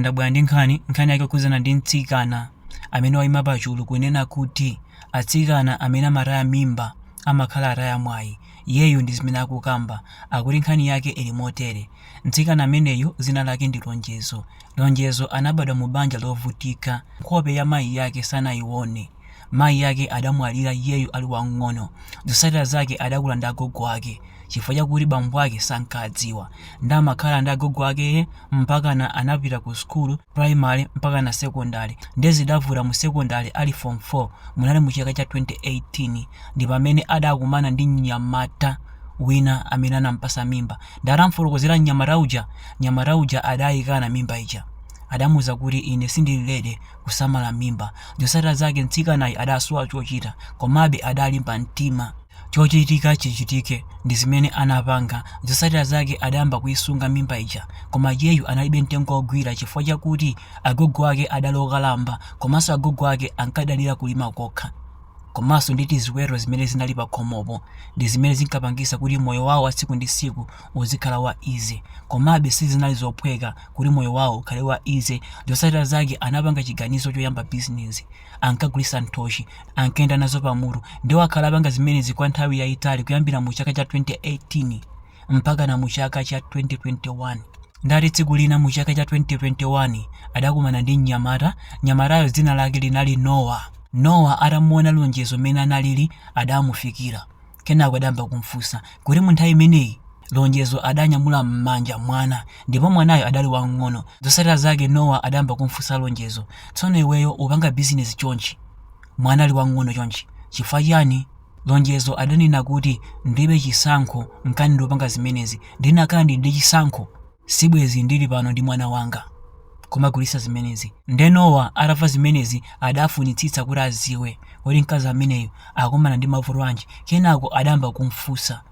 ndabwera ndi nkhani yake kuzana ndi mtsikana amene wayima pachulu kunena kuti atsikana amene amataya mimba amakhala ataya mwayi. Iyeyo ndi zimene akukamba, akuti nkhani yake ili motere. Mtsikana ameneyo dzina lake ndi Lonjezo. Lonjezo anabadwa mu banja lovutika, nkhope ya mayi yake sanayione. Mayi yake adamwalira iyeyo ali wang'ono. Zotsatira zake adakula ndi agogo ake, chifukwa chakuti bambo ake sankadziwa. Ndamakhala ndi agogo ake mpaka anapita ku skulu primary mpaka na secondary. Ndezi davuta mu secondary ali form 4 munali mu chaka cha 2018, ndi pamene adakumana ndi mnyamata wina amene anampasa mimba. Ndaramfotokozera mnyamata uja adayikana mimba ija. Adamuza kuti ine sindililede kusamala mimba. Zotsatira zake mtsikanayi adasuwa chochita, komabe adalimba mtima. Chochitika chichitike ndi zimene anapanga. Zotsatira zake adayamba kuisunga mimba ija, koma iyeyu analibe mtengo wogwira chifukwa chakuti agogo ake adalokalamba, komanso agogo ake ankadalira kulima kokha. Komanso nditi ziwero zimene zinali pa khomopo ndi zimene zinkapangisa kuti moyo wawo wa tsiku ndi tsiku uzikhala wa easy, komabe sizinali zophweka kuti moyo wawo ukhale wa easy. Zotsatira zake anapanga chiganizo choyamba business, ankagulisa nthochi, ankenda nazo pamutu. Ndiwo akhala apanga zimenezi kwa nthawi yayitali kuyambira mu chaka cha 2018 mpaka na mu chaka cha 2021. Ndati tsiku lina mu chaka cha 2021 adakumana ndi mnyamatayo dzina lake linali Noah atamuona Lonjezo mene analili adamufikira. Kenako adamba kumfunsa kuti mu nthawi imeneyi Lonjezo adanyamula m'manja mwana, ndipo mwanayo adali wang'ono. Zotsatira zake Noah adamba kumfunsa Lonjezo, tsono iweyo upanga business chonchi, mwana ali wang'ono chonchi, chifukwa chani? Lonjezo adanena kuti ndibe chisankho nkani ndopanga zimenezi, ndinakhala ndi chisankho sibwezi ndili pano ndi mwana wanga kumagulisa zimenezi. Nde Noah atafa zimenezi adafunitsitsa kuti aziwe kuti mkazi ameneyo akumana ndi mavuto anji. Kenako adamba kumfunsa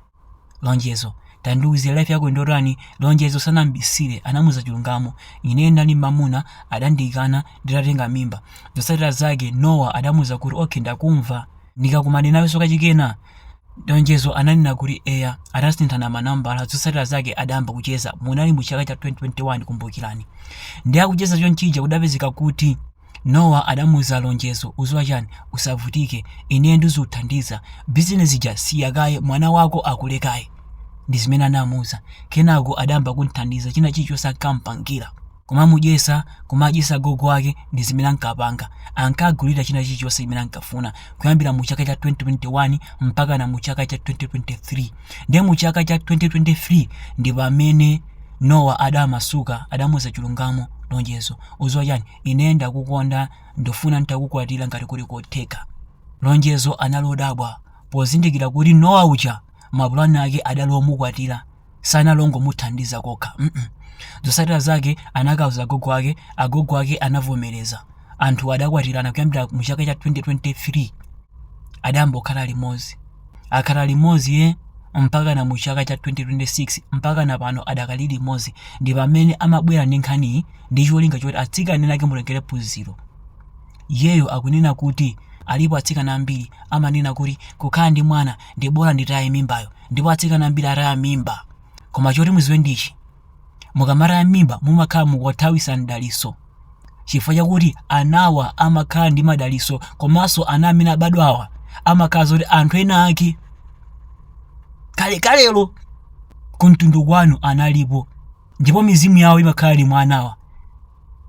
Lonjezo, tandiuze life yako ndotani? Lonjezo sanambisire, anamuza chilungamo, ine ndali mamuna adandikana nditatenga mimba. Zotsatira zake Noah adamuza kuti okay ndakumva, ndikakumana nawe soka chikena. Lonjezo ananena kuti eya, atasinthana manambala. Zotsatira zake adamba kucheza, munali mu chaka cha 2021 kumbukirani. Ndi akucheza chonchija kudapezeka kuti Noah adamuza Lonjezo, uziwa chani, usavutike, ine ndizikuthandiza, business ija siyakaye, mwana wako akulekaye. Ndi zimene anamuza. Kenako adamba kunthandiza china chilichonse ankampangira, kumajesa gogo wake ndi zimene ankapanga. Ankagulira china chilichonse chimene ankafuna kuyambira mu chaka cha 2021 mpaka na mu chaka cha 2023. Ndi mu chaka cha 2023 ndi pamene Noah adamasuka, adamuza chilungamo Lonjezo, uziwa chani, ine ndakukonda, ndofuna nitakukwatira ngati kuli kotheka. Lonjezo analodabwa pozindikira kuti Noah uja mapulani ake adalomukwatira, sanalongomuthandiza kokha. Zotsatira zake anakauza agogo ake anavomereza. Anthu adakwatirana kuyambira mu chaka cha 2023 adambo khala limodzi. Akhala limodzi mpaka na mu chaka cha 2026 mpaka na pano adakali limodzi. Ndi pamene amabwera ndi nkhani ndi cholinga choti atsikana ake mulengere phunziro. Iyeyo akunena kuti alipo atsikana ambiri amanena kuti kukhala ndi mwana ndi bora nditaye mimbayo, ndipo atsikana ambiri ataya mimba. Koma choti muziwe ndichi, mukamara mimba mumakhala mukuthawisa mdaliso, chifukwa chakuti anawa amakhala ndi madaliso, komanso ana amene abadwawa amakhala zoti anthu ena ake kalelo kumtundu kwanu analipo, ndipo mizimu yawo imakhala ali mwa anawa.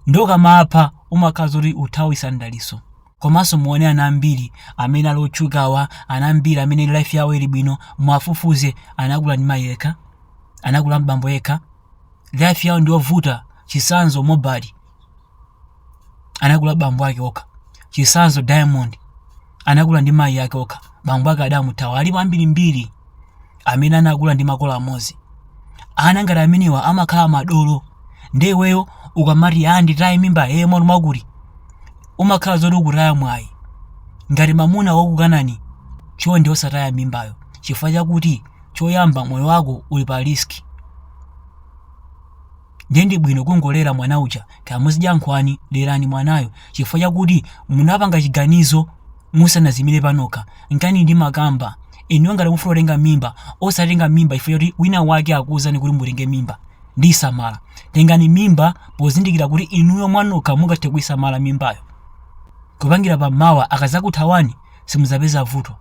Ndoka mapha umakhala zoti uthawisa mdaliso. Komanso muone ana ambiri amene alochukawa, ana ambiri amene life yawo ili bwino, mwafufuze anakula ndi mayi yekha, anakula mbambo yekha, life yawo ndiovuta. Chisanzo Mobadi anakula bambo ake okha. Chisanzo Diamond anakula ndi mayi yake okha, bambo ake adamuthawa. Alipo ambiri amene anakula ndi makolo amodzi. Ana ngati amenewa amakhala madolo. Ndi iweyo ukamati nditaye mimba mono mwakuti umakhala zoti ukutaya mwayi. Ngati mamuna wakukanani, chonde osataya mimbayo, chifukwa chakuti choyamba moyo wako uli pa risk. Ndi bwino kungolera mwana uja, kaya muzidya nkhwani, lerani mwanayo, chifukwa chakuti munapanga chiganizo musanazimire panoka. Nkani ndi makamba, inu ngati mufuna kutenga mimba, osatenga mimba ifo yoti wina wake akuwuzani kuti mutenge mimba. ndi samala. Tengani mimba pozindikira kuti inuyo mwanokha mungathe kuisamala mimbayo. Kupangira pamawa akazakuthawani simuzapeza vuto.